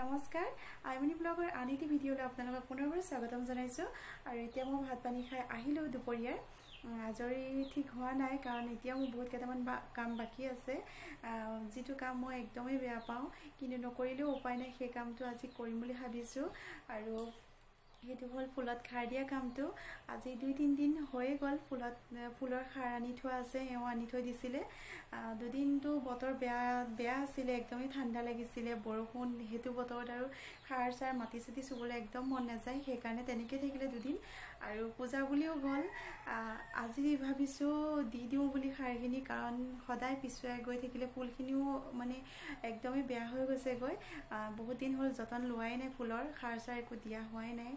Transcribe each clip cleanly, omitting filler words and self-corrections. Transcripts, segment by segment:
নমস্কাৰ আইমনি ব্লগৰ আনিটি ভিডিঅ'লৈ আপোনালোকক পুনৰবাৰ স্বাগতম জনাইছো আৰু এতিয়া মই ভাত পানী খাই আহিলো দুপৰীয়াৰ আজৰি ঠিক হোৱা নাই কাৰণ এতিয়া মোৰ বহুত কেইটামান কাম বাকি আছে যেটো কাম মই একদমই বেয়া পাওঁ কিন্তু নকৰিলেও উপায় নাই সেই কামটো আজি কৰিম বুলি ভাবিছো আৰু হেতু হল ফুলত খাৰ দিয়া কামটো আজি 2-3 দিন হৈ গল ফুলৰ খাৰ আনি থোৱা আছে এও আনি থৈ দিছিলে দুদিনটো বতৰ বেয়া আছিল একদমই ঠাণ্ডা লাগিছিলে বৰষুণ হেতু বতৰত আৰু খাৰ চাৰ মাটি চটি চুবলৈ একদম মন নাযায় সেই কাৰণে তেনেকৈ থাকিলে দুদিন আৰু পূজা বুলিও গল আজি ভাবিছো দি দিও বুলি খাৰখিনি কাৰণ সদায় পিছুৱাই গৈ থাকিলে ফুলখিনিও মানে একদমই বেয়া হৈ গৈছে গৈ বহুত দিন হল যতন লোৱাই নাই ফুলৰ খাৰ চাৰ একো দিয়া হোৱাই নাই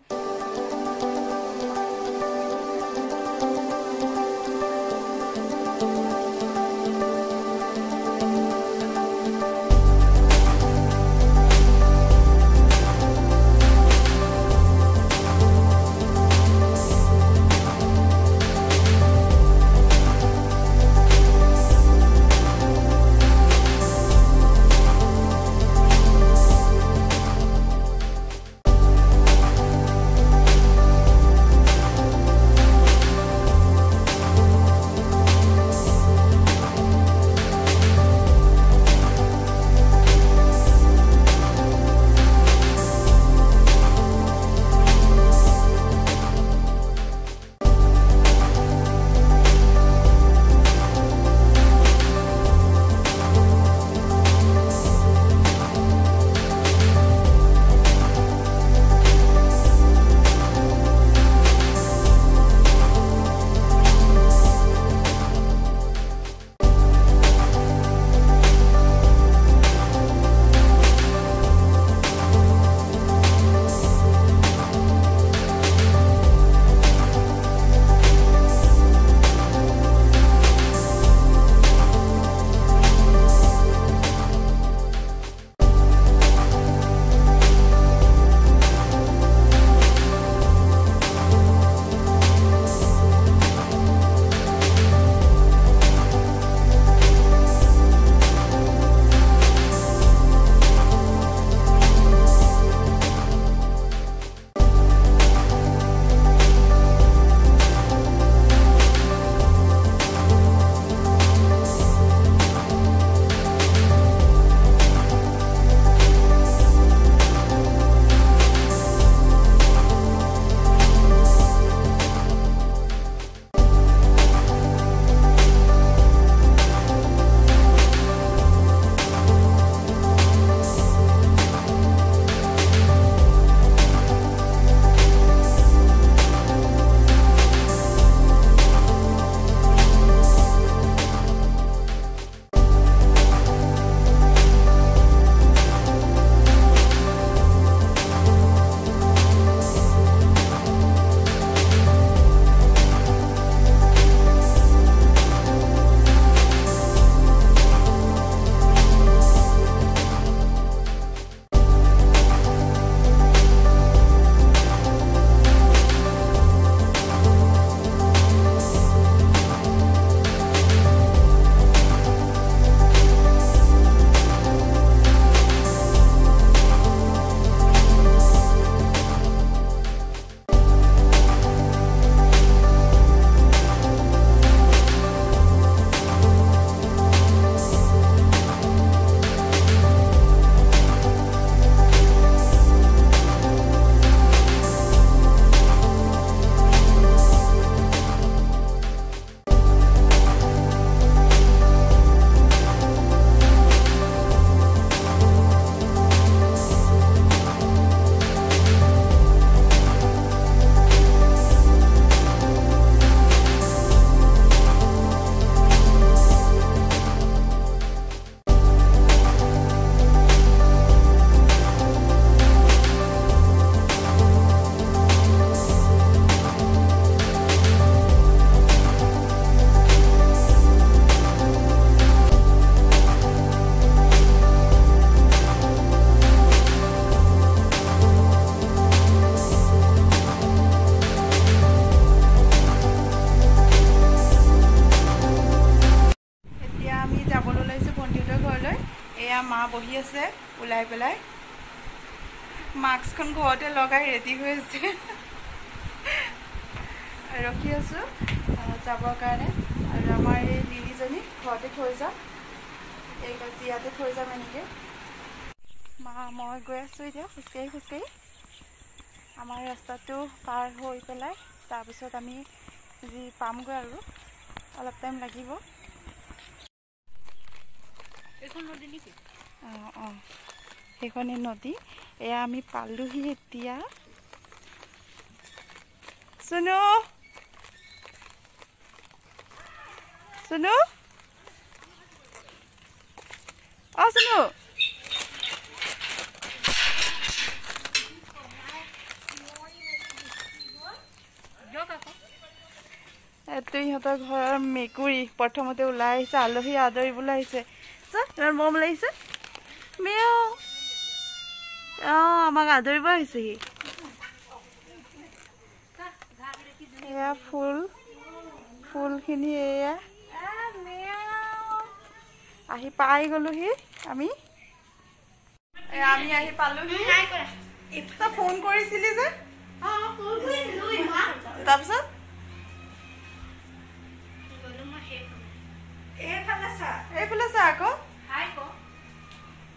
মা বহি আছে উলাই পেলাই মাস্কখন ঘৰতে লগাই ৰেডি হৈ আছে ৰখি আছো যাবৰ কাৰণে আৰু আমাৰ এই লিলিজনী ঘৰতে থৈ যাম এই ইয়াতে থৈ যাম এনেকৈ মই গৈ আছোঁ এতিয়া খোজকাঢ়ি আমাৰ ৰাস্তাটো পাৰ হৈ পেলাই তাৰপিছত আমি যি পামগৈ আৰু অলপ টাইম লাগিব এইখন নদী নেকি অঁ সেইখনে নদী এয়া আমি পালোহি এতিয়া চুনু চুনু অঁ চুনু এইটো ইহঁতৰ ঘৰৰ মেকুৰী প্ৰথমতে ওলাই আহিছে আলহী আদৰিবলৈ আহিছে ইমান মৰম লাগিছে মেও আমাক আদৰিব আহিছেহি এয়া ফুলখিনি এয়া আহি পাই গলোহি আমি আহি পালোহি তই ফোন কৰিছিলি যে তাৰপিছত এইফালে চা আকৌ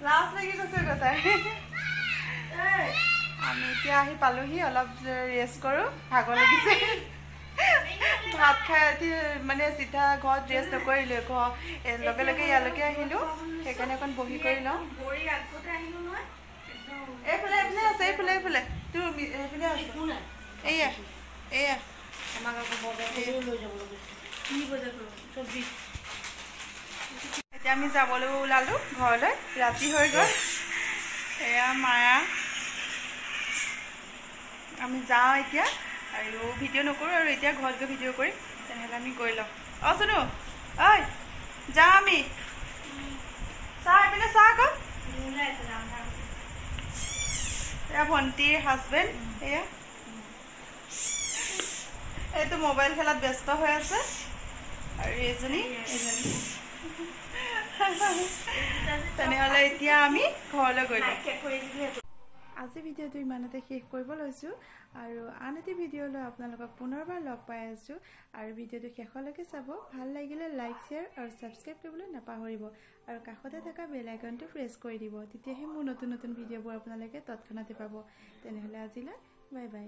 লাজ লাগি গৈছে কথাই আমি এতিয়া আহি পালোহি অলপ ৰেষ্ট কৰোঁ ভাগৰ লাগিছে ভাত খাই উঠি মানে চিধা ঘৰত ৰেষ্ট নকৰিলোঁ লগে লগে ইয়ালৈকে আহিলোঁ সেইকাৰণে অকণ বহি কৰি লওঁ এইফালে আছে এইফালে তোৰ এইফালে আছে এয়া আমাক আকৌ এতিয়া আমি যাবলৈ ওলালোঁ ঘৰলৈ ৰাতি হৈ গ'ল এয়া মায়া আমি যাওঁ এতিয়া আৰু ভিডিঅ' নকৰোঁ আৰু এতিয়া ঘৰত গৈ ভিডিঅ' কৰিম তেনেহ'লে আমি গৈ লওঁ চুনু ঐ যাওঁ আমি চাহ এইপিনে চাহ আকৌ এয়া ভণ্টিৰ হাজবেণ্ড এয়া এইটো মোবাইল খেলাত ব্যস্ত হৈ আছে আৰু এইজনী তেনেহ'লে এতিয়া আমি ঘৰলৈ গৈ লওঁ আজি ভিডিঅ'টো ইমানতে শেষ কৰিব লৈছোঁ আৰু আন এটি ভিডিঅ' লৈ আপোনালোকক পুনৰবাৰ লগ পাই আছোঁ আৰু ভিডিঅ'টো শেষলৈকে চাব ভাল লাগিলে লাইক শ্বেয়াৰ আৰু ছাবস্ক্ৰাইব কৰিবলৈ নাপাহৰিব আৰু কাষতে থকা বেল আইকনটো প্ৰেছ কৰি দিব তেতিয়াহে মোৰ নতুন ভিডিঅ'বোৰ আপোনালোকে তৎক্ষণাতে পাব তেনেহ'লে আজিলৈ বাই বাই